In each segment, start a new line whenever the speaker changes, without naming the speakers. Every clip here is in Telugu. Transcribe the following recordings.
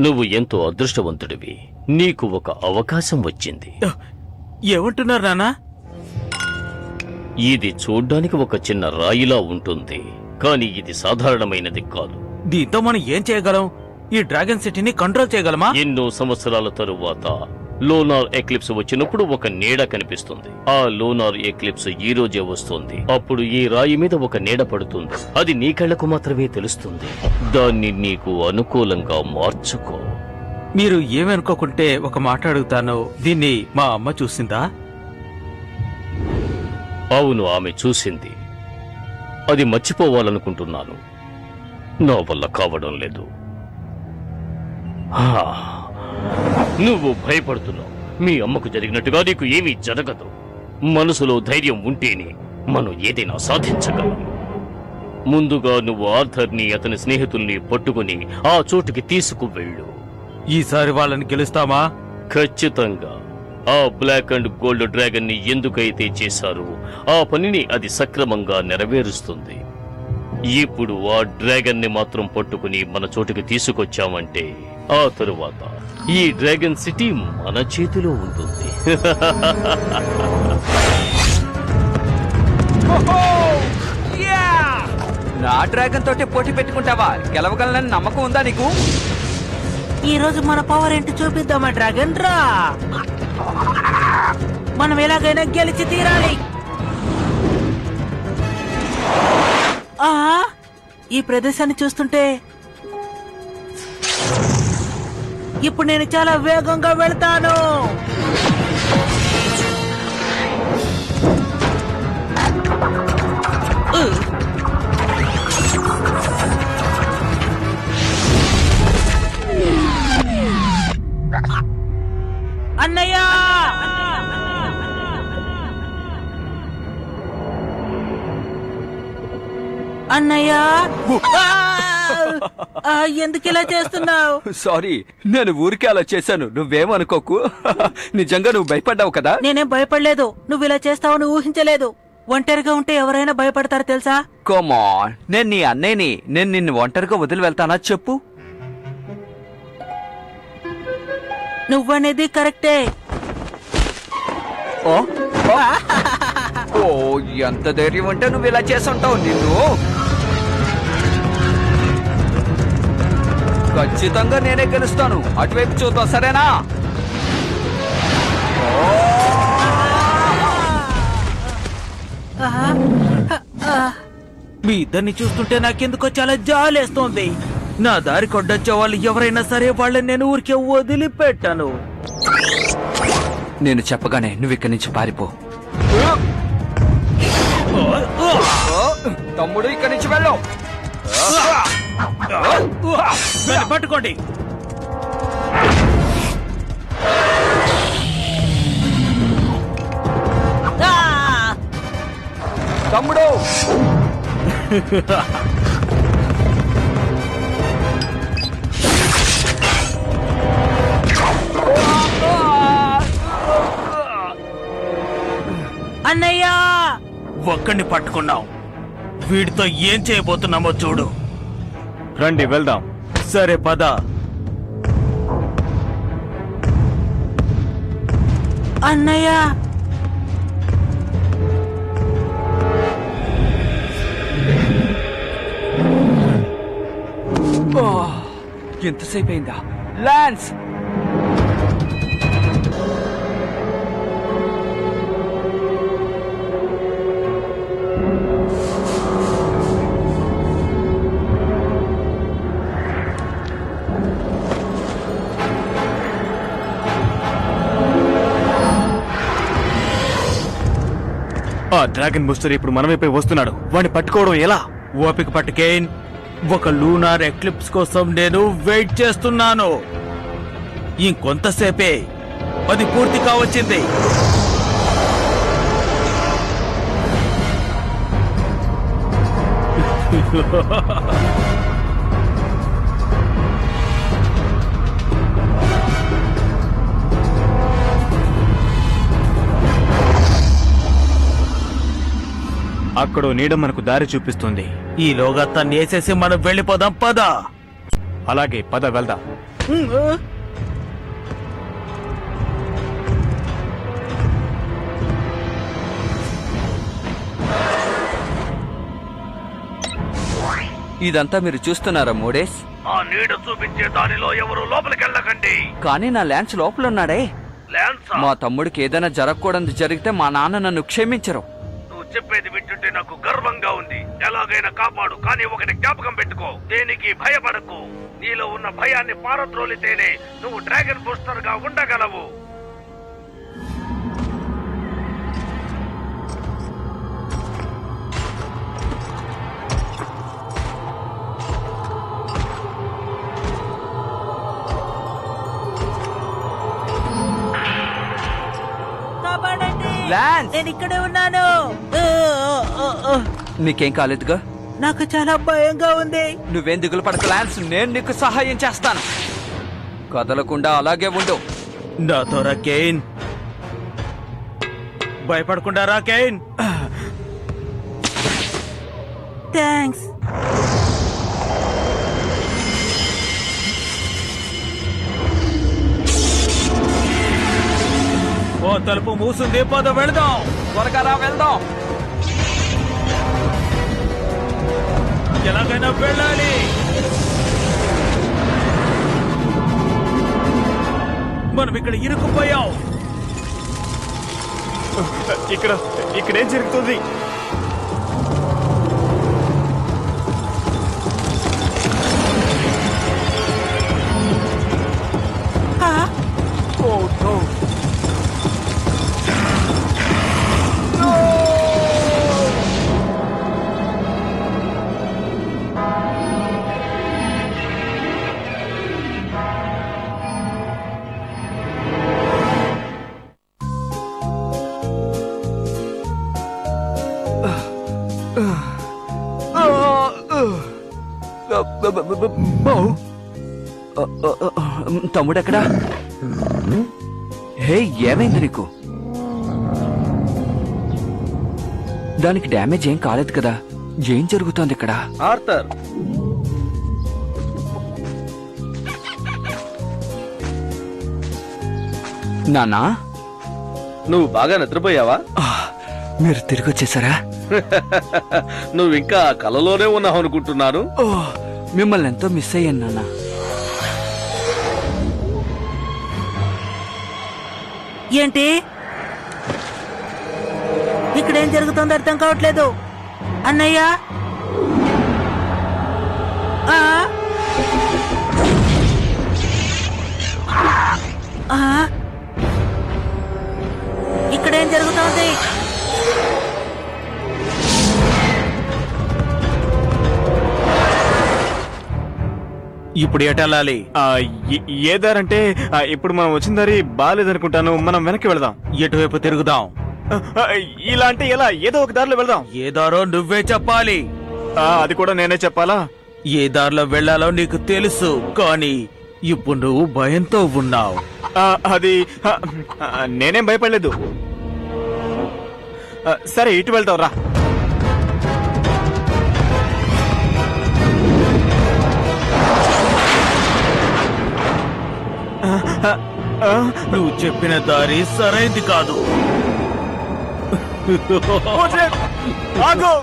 నువ్వు ఎంతో అదృష్టవంతుడివి. నీకు ఒక అవకాశం వచ్చింది.
ఏమంటున్నారు నాన్నా?
ఇది చూడ్డానికి ఒక చిన్న రాయిలా ఉంటుంది, కానీ ఇది సాధారణమైనది కాదు.
దీంతో మనం ఏం చేయగలం? ఈ డ్రాగన్ సిటీని కంట్రోల్ చేయగలమా?
ఎన్నో సంవత్సరాల తరువాత లోనార్ ఎక్లిప్స్ వచ్చినప్పుడు ఒక నీడ కనిపిస్తుంది. ఆ లోనార్ ఎక్లిప్స్ ఈ రోజే వస్తుంది. అప్పుడు ఈ రాయి మీద ఒక నీడ పడుతుంది. అది నీ కళ్ళకు మాత్రమే తెలుస్తుంది. దాన్ని నీకు అనుకూలంగా మార్చుకో.
మీరు ఏమనుకోకుంటే ఒక మాట అడుగుతాను. దీన్ని మా అమ్మ చూసిందా?
అవును, ఆమె చూసింది. అది మర్చిపోవాలనుకుంటున్నాను. నా వల్ల కావడం లేదు. నువ్వు భయపడుతున్నావు. మీ అమ్మకు జరిగినట్టుగా నీకు ఏమీ జరగదు. మనసులో ధైర్యం ఉంటేనే మనం ఏదైనా సాధించగలం. ముందుగా నువ్వు ఆర్థర్ని, అతని స్నేహితుల్ని పట్టుకుని ఆ చోటుకి తీసుకువెళ్ళు.
ఈసారి వాళ్ళని గెలుస్తామా?
ఖచ్చితంగా. ఆ బ్లాక్ అండ్ గోల్డ్ డ్రాగన్ ని ఎందుకైతే చేశారో ఆ పనిని అది సక్రమంగా నెరవేరుస్తుంది. ఇప్పుడు ఆ డ్రాగన్ ని మాత్రం పట్టుకుని మన చోటుకి తీసుకొచ్చామంటే ఆ తరువాత ఈ డ్రాగన్ సిటీ మన చేతిలో ఉంటుంది.
నా డ్రాగన్ తోటి పోటీ పెట్టుకుంటావా? గెలవగలనని నమ్మకం ఉందా నీకు?
ఈ రోజు మన పవర్ ఏంటి చూపిద్దామా డ్రాగన్? రా, మనం ఎలాగైనా గెలిచి తీరాలి. ఈ ప్రదేశాన్ని చూస్తుంటే ఇప్పుడు నేను చాలా వేగంగా వెళ్తాను. అన్నయ్య, అన్నయ్య, ఎందుకు ఇలా చేస్తున్నావు?
సారీ, నేను ఊరికే అలా చేశాను. నువ్వేమనుకోకు. నిజంగా నువ్వు భయపడ్డావు కదా?
నేనేం భయపడలేదు. నువ్వు ఇలా చేస్తావని ఊహించలేదు. ఒంటరిగా ఉంటే ఎవరైనా భయపడతారు తెలుసా?
కమాన్, నేను నీ అన్నయ్యని. నేను నిన్ను ఒంటరిగా వదిలి వెళ్తానా చెప్పు?
నువ్వనేది కరెక్టే.
ఓ, ఎంత ధైర్యం ఉంటే నువ్వు ఇలా చేసుంటావు. నిన్ను ఖచ్చితంగా నేనే గెలుస్తాను. అటువైపు చూద్దాం, సరేనా?
మీ ఇద్దరిని చూస్తుంటే నాకెందుకో చాలా జాలేస్తోంది. నా దారి కొడ్డొచ్చే వాళ్ళు ఎవరైనా సరే వాళ్ళని నేను ఊరికే వదిలిపెట్టాను.
నేను చెప్పగానే నువ్వు ఇక్కడి నుంచి పారిపో. తమ్ముడు, ఇక్కడి నుంచి వెళ్ళు.
పట్టుకోండి.
తమ్ముడు,
అన్నయ్య,
ఒక్కడిని పట్టుకున్నాం. వీడితో ఏం చేయబోతున్నామో చూడు.
రండి వెళ్దాం.
సరే పద.
అన్నయ్య,
ఎంతసేపు అయిందా? లాన్స్,
ఆ డ్రాగన్ బూస్టర్ ఇప్పుడు మన వైపే వస్తున్నాడు. వాడిని పట్టుకోవడం ఎలా?
ఓపిక పట్టుకేన్. ఒక లూనార్ ఎక్లిప్స్ కోసం నేను వెయిట్ చేస్తున్నాను. ఇంకొంతసేపే అది పూర్తి కావచ్చింది.
అక్కడ నీడ మనకు దారి చూపిస్తుంది.
ఈలోగా తన్ని వేసేసి మనం వెళ్ళిపోదాం పద.
అలాగే పద వెళ్దాం.
ఇదంతా మీరు చూస్తున్నారా మోడేస్?
ఆ నీడ చూపించే దానిలో ఎవరు లోపలికెళ్ళకండి.
కానీ నా ల్యాన్స్ లోపల ఉన్నాడే.
ల్యాన్సా?
మా తమ్ముడికి ఏదైనా జరగకూడదు జరిగితే మా నాన్న నన్ను క్షమించరు.
నువ్వు చెప్పేది వింటుంటే నాకు గర్వంగా ఉంది. ఎలాగైనా కాపాడు, కానీ ఒకటి జ్ఞాపకం పెట్టుకో, దేనికి భయపడకు. నీలో ఉన్న భయాన్ని పారద్రోలితేనే నువ్వు డ్రాగన్ బూస్టర్ గా ఉండగలవు.
కాపాడండి.
లాన్స్!
నేను ఇక్కడే ఉన్నాను.
నీకేం కాలేదుగా?
నాకు చాలా భయంగా ఉంది.
నువ్వేం దిగులు పడక లాన్స్, నేను నీకు సహాయం చేస్తాను. కదలకుండా అలాగే ఉండు.
నాతో రా కేన్. భయపడకుండా రా కేన్.
థ్యాంక్స్.
ఓ తలుపు మూసింది, పద వెళదాం.
త్వరగా రా, వెళ్దాం.
ఎలాగైనా వెళ్ళాలి. మనం ఇక్కడ ఇరుక్కుపోయాం.
ఇక్కడేం జరుగుతుంది?
ఆ,
తమ్ముడెక్కడా? హే, ఏమైంది నీకు? దానికి డ్యామేజ్ ఏం కాలేదు కదా? ఏం జరుగుతోంది ఇక్కడ?
ఆర్థర్,
నానా,
నువ్వు బాగా నిద్రపోయావా?
మీరు తిరిగి వచ్చేసారా?
నువ్వు ఇంకా కలలోనే ఉన్నావు అనుకుంటున్నాను.
మిమ్మల్ని ఎంతో మిస్ అయ్యాను నాన్న.
ఏంటి ఇక్కడేం జరుగుతుందో అర్థం కావట్లేదు. అన్నయ్య, ఆ? ఆ? ఇక్కడేం జరుగుతోంది?
ఇప్పుడు ఎటెళ్ళాలి?
ఏ దారంటే ఇప్పుడు మనం వచ్చిన దారి బాగాలేదనుకుంటాను. మనం వెనక్కి వెళదాం.
ఎటువైపు తిరుగుదాం?
ఇలా అంటే ఎలా? ఏదో ఒక దారిలో వెళదాం.
ఏ దారో నువ్వే చెప్పాలి.
అది కూడా నేనే చెప్పాలా?
ఏ దారిలో వెళ్ళాలో నీకు తెలుసు, కానీ ఇప్పుడు నువ్వు భయంతో ఉన్నావు.
అది నేనేం భయపడలేదు. సరే, ఇటు వెళ్తావు రా.
నువ్వు చెప్పిన దారి సరైంది కాదు.
ఆగు!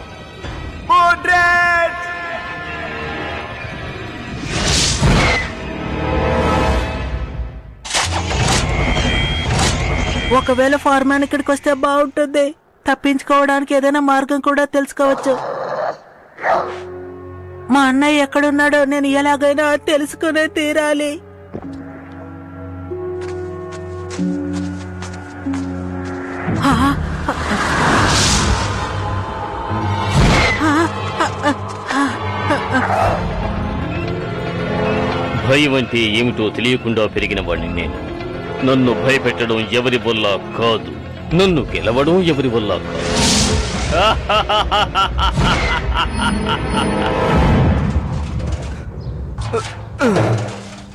ఒకవేళ ఫార్మాన్ ఇక్కడికి వస్తే బాగుంటుంది. తప్పించుకోవడానికి ఏదైనా మార్గం కూడా తెలుసుకోవచ్చు. మా అన్నయ్య ఎక్కడున్నాడో నేను ఎలాగైనా తెలుసుకునే తీరాలి. ఆ,
భయం అంటే ఏమిటో తెలియకుండా పెరిగిన వాడిని నేను. నన్ను భయపెట్టడం ఎవరి వల్ల కాదు, నన్ను గెలవడం ఎవరి వల్ల కాదు.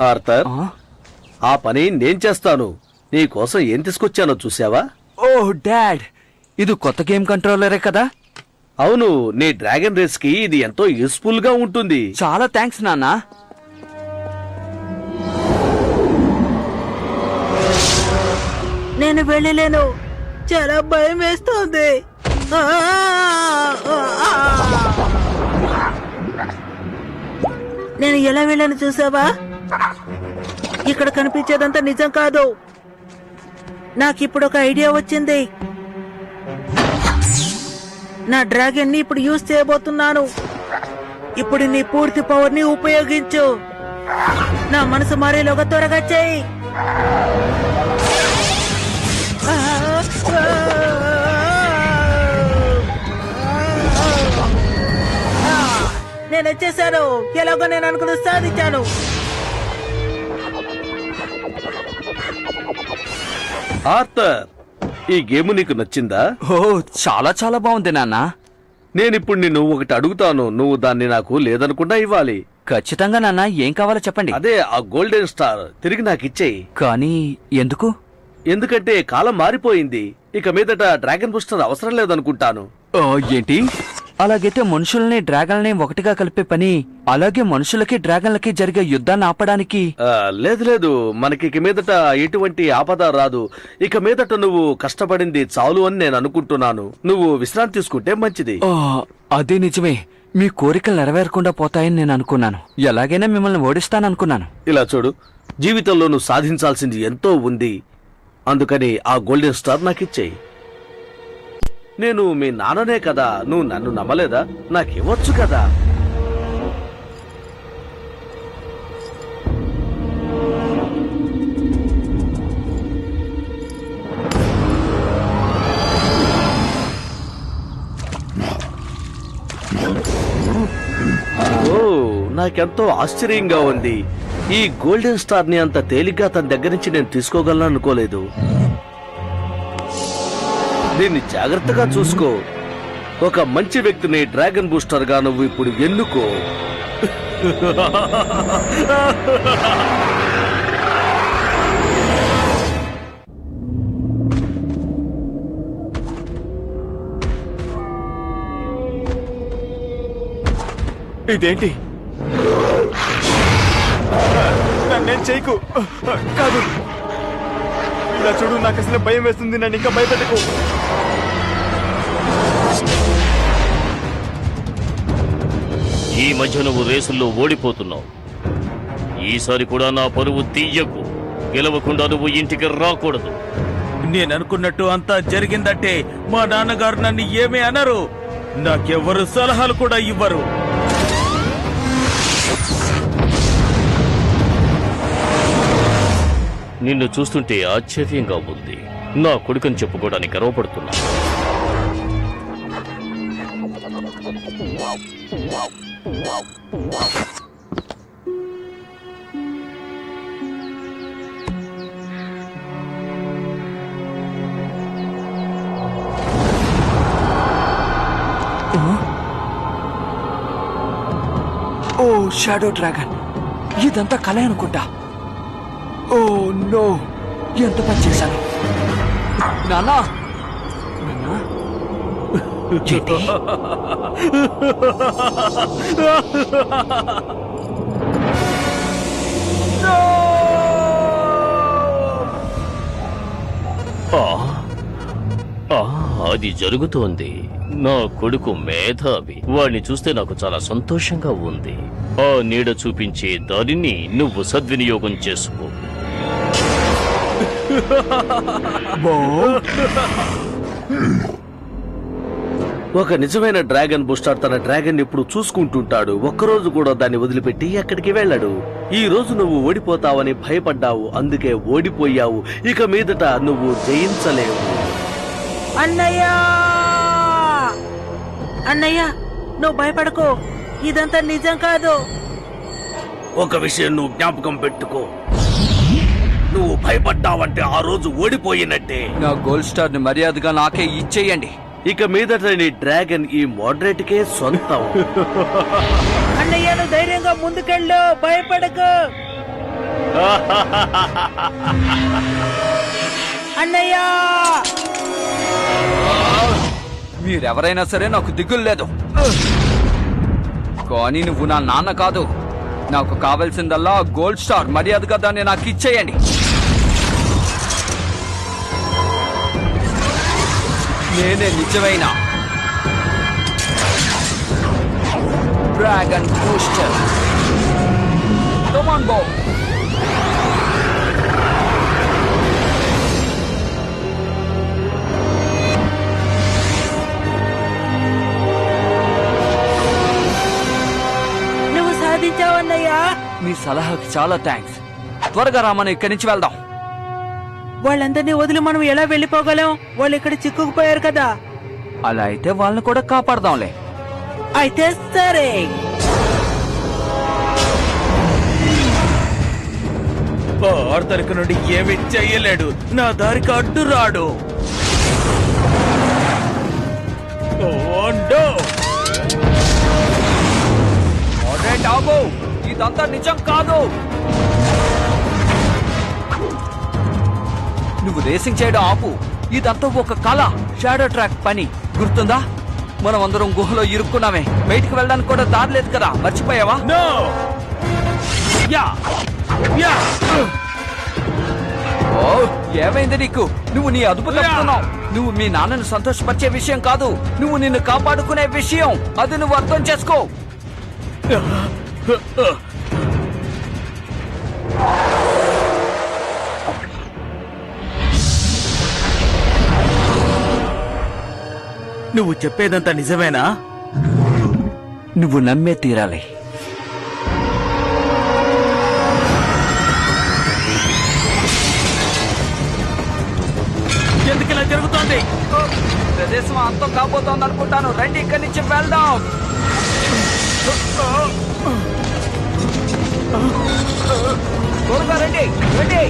ఆర్థర్, ఆ పని నేను చేస్తాను. నీ కోసం ఏం తీసుకొచ్చానో చూసావా?
ఓ డాడ్, ఇది కొత్త గేమ్ కంట్రోలరే కదా?
అవును, నీ డ్రాగన్ రేస్ కి ఇది ఎంతో యూస్ఫుల్ గా ఉంటుంది.
చాలా థ్యాంక్స్ నాన్న.
నేను వెళ్ళలేను, చాలా భయం వేస్తోంది. నేను ఎలా వెళ్ళాను చూసావా? ఇక్కడ కనిపించేదంతా నిజం కాదు. నాకిప్పుడు ఒక ఐడియా వచ్చింది. నా డ్రాగన్ ని ఇప్పుడు యూజ్ చేయబోతున్నాను. ఇప్పుడు నీ పూర్తి పవర్ ని ఉపయోగించు. నా మనసు మారేలోగా త్వరగా చేయి. నేను వచ్చేసాను. ఎలాగో నేను అనుకుని సాధించాను.
ఆర్థర్, ఈ గేమ్ నీకు నచ్చిందా?
ఓ చాలా చాలా బాగుంది నాన్న.
నేనిప్పుడు నిన్ను ఒకటి అడుగుతాను, నువ్వు దాన్ని నాకు లేదనకుండా ఇవ్వాలి.
ఖచ్చితంగా నాన్న, ఏం కావాలో చెప్పండి.
అదే ఆ గోల్డెన్ స్టార్ తిరిగి నాకు ఇచ్చేయి.
కానీ ఎందుకు?
ఎందుకంటే కాలం మారిపోయింది. ఇక మీదట డ్రాగన్ బూస్టర్ అవసరం లేదనుకుంటాను.
ఏంటి? అలాగైతే మనుషుల్ని డ్రాగన్లని ఒకటిగా కలిపే పని, అలాగే మనుషులకి డ్రాగన్లకి జరిగే యుద్ధాన్ని ఆపడానికి.
లేదు లేదు, మనకి ఇక మీదట ఎటువంటి ఆపద రాదు. ఇక మీదట నువ్వు కష్టపడింది చాలు అని నేను అనుకుంటున్నాను. నువ్వు విశ్రాంతి తీసుకుంటే మంచిది.
అదే నిజమే. మీ కోరికలు నెరవేరకుండా పోతాయని నేను అనుకున్నాను. ఎలాగైనా మిమ్మల్ని ఓడిస్తాననుకున్నాను.
ఇలా చూడు, జీవితంలో నువ్వు సాధించాల్సింది ఎంతో ఉంది. అందుకని ఆ గోల్డెన్ స్టార్ నాకు ఇచ్చేయి. నేను మీ నాన్ననే కదా, నువ్వు నన్ను నమ్మలేదా? నాకివ్వచ్చు కదా. ఓ, నాకెంతో ఆశ్చర్యంగా ఉంది. ఈ గోల్డెన్ స్టార్ ని అంత తేలిగ్గా తన దగ్గర నుంచి నేను తీసుకోగలను అనుకోలేదు. దీన్ని జాగ్రత్తగా చూసుకో. ఒక మంచి వ్యక్తిని డ్రాగన్ బూస్టర్ గా నువ్వు ఇప్పుడు ఎన్నుకో.
ఇదేంటి? నన్నేం చేయకు. కాదు, ఇలా చూడు, నాకు అసలు భయం వేస్తుంది. నన్ను ఇంకా భయపెట్టకు.
ఈ మధ్య నువ్వు రేసుల్లో ఓడిపోతున్నావు. ఈసారి కూడా నా పరువు తీయకు. గెలవకుండా నువ్వు ఇంటికి రాకూడదు.
నేను అనుకున్నట్టు అంతా జరిగిందంటే మా నాన్నగారు నన్ను ఏమీ అనరు. నాకెవ్వరు సలహాలు కూడా ఇవ్వరు.
నిన్ను చూస్తుంటే ఆశ్చర్యంగా ఉంది. నా కొడుకుని చెప్పుకోవడానికి గర్వపడుతున్నా.
ఓ షాడో డ్రాగన్, ఇదంతా కల అనుకుంటా. ఓ నో, ఎంత పని చేశాను. నాన్నా, నాన్నా, ఏంటి?
అది జరుగుతోంది. నా కొడుకు మేధావి. వాడిని చూస్తే నాకు చాలా సంతోషంగా ఉంది. ఆ నీడ చూపించే దానిని నువ్వు సద్వినియోగం చేసుకో.
ఒక నిజమైన డ్రాగన్ బూస్టర్ తన డ్రాగన్ ఎప్పుడు చూసుకుంటుంటాడు. ఒక్కరోజు కూడా దాన్ని వదిలిపెట్టి ఎక్కడికి వెళ్ళడు. ఈ రోజు నువ్వు ఓడిపోతావని భయపడ్డావు, అందుకే ఓడిపోయావు. ఇక మీదట నువ్వు జయించలేవు.
అన్నయ్య, అన్నయ్య, నువ్వు భయపడకు. ఇదంతా నిజం కాదు.
ఒక విషయం నువ్వు జ్ఞాపకం పెట్టుకో, నువ్వు భయపడ్డావంటే ఆ రోజు ఓడిపోయినట్టే.
నా గోల్డ్ స్టార్ ని మర్యాదగా నాకే ఇచ్చేయండి.
ఇక మీదట నీ డ్రాగన్ ఈ మోడరేట్ కే సొంతం.
అన్నయ్య, నువ్వు ధైర్యంగా ముందుకెళ్ళు, భయపడకు. అన్నయ్య,
మీరెవరైనా సరే నాకు దిగులు లేదు, కానీ నువ్వు నా నాన్న కాదు. నాకు కావాల్సిందల్లా గోల్డ్ స్టార్. మర్యాదగా దాన్ని నాకు ఇచ్చేయండి. నేనే నిజమైన dragon booster. Come on, Bob.
నువ్వు సాధించావన్నయ్యా.
మీ సలహాకి చాలా థ్యాంక్స్. త్వరగా రా, మనం ఇక్కడి నుంచి వెళ్దాం.
వాళ్ళందరినీ వదిలి మనం ఎలా వెళ్ళిపోగలం? వాళ్ళు ఇక్కడ చిక్కుకుపోయారు కదా.
అలా అయితే వాళ్ళని కూడా కాపాడదాంలే.
అయితే సరే.
ఆర్తరిక నుండి ఏమి చెయ్యలేడు. నా దారికి అడ్డు రాడు. Oh no!
అరే డాబు, ఇదంతా నిజం కాదు. నువ్వు రేసింగ్ చేయడం ఆపు. ఇదంతా ఒక కళ. షాడో ట్రాక్ పని గుర్తుందా? మనం అందరం గుహలో ఇరుక్కున్నామే. బయటికి వెళ్ళడానికి కూడా దారి లేదు కదా, మర్చిపోయావా?
నో! యా! యా!
ఓ, ఏమైంది నీకు? నువ్వు నీ అదుపు తప్పుతున్నావు. నువ్వు మీ నాన్నను సంతోషపరిచే విషయం కాదు, నువ్వు నిన్ను కాపాడుకునే విషయం. అది నువ్వు అర్థం చేసుకో.
నువ్వు చెప్పేదంతా నిజమేనా?
నువ్వు నమ్మే తీరాలి.
ఎందుకు ఇలా జరుగుతోంది?
ప్రదేశం అంతం కాబోతోంది అనుకుంటాను. రండి, ఇక్కడి నుంచి వెళ్దాం. త్వరగా రండి, రండి.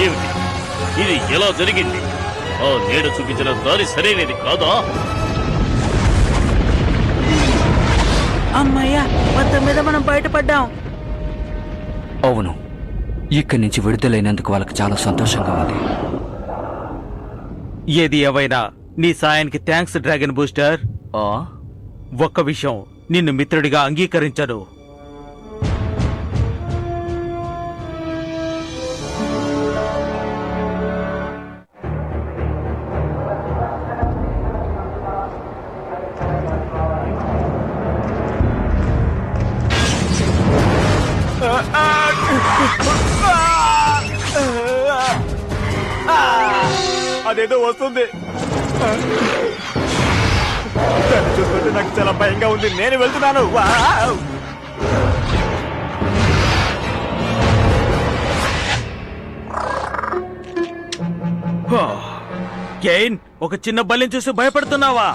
ఏమిటి ఇది? ఎలా జరిగింది? ఆ నీడ చూపించిన దారి సరైనది కాదా?
అమ్మయ్యా, మొత్తం మీద మనం బయటపడ్డాం.
అవును, ఇక్కడి నుంచి విడుదలైనందుకు వాళ్ళకి చాలా సంతోషంగా ఉంది.
ఏది ఏవైనా నీ సాయానికి థ్యాంక్స్ డ్రాగన్ బూస్టర్.
ఆ?
ఒక్క విషయం, నిన్ను మిత్రుడిగా అంగీకరించను.
అదేదో వస్తుంది. దాన్ని చూస్తుంటే నాకు చాలా భయంగా ఉంది. నేను వెళ్తున్నాను. వావ్!
కేన్, ఒక చిన్న బల్లిని చూసి భయపడుతున్నావా?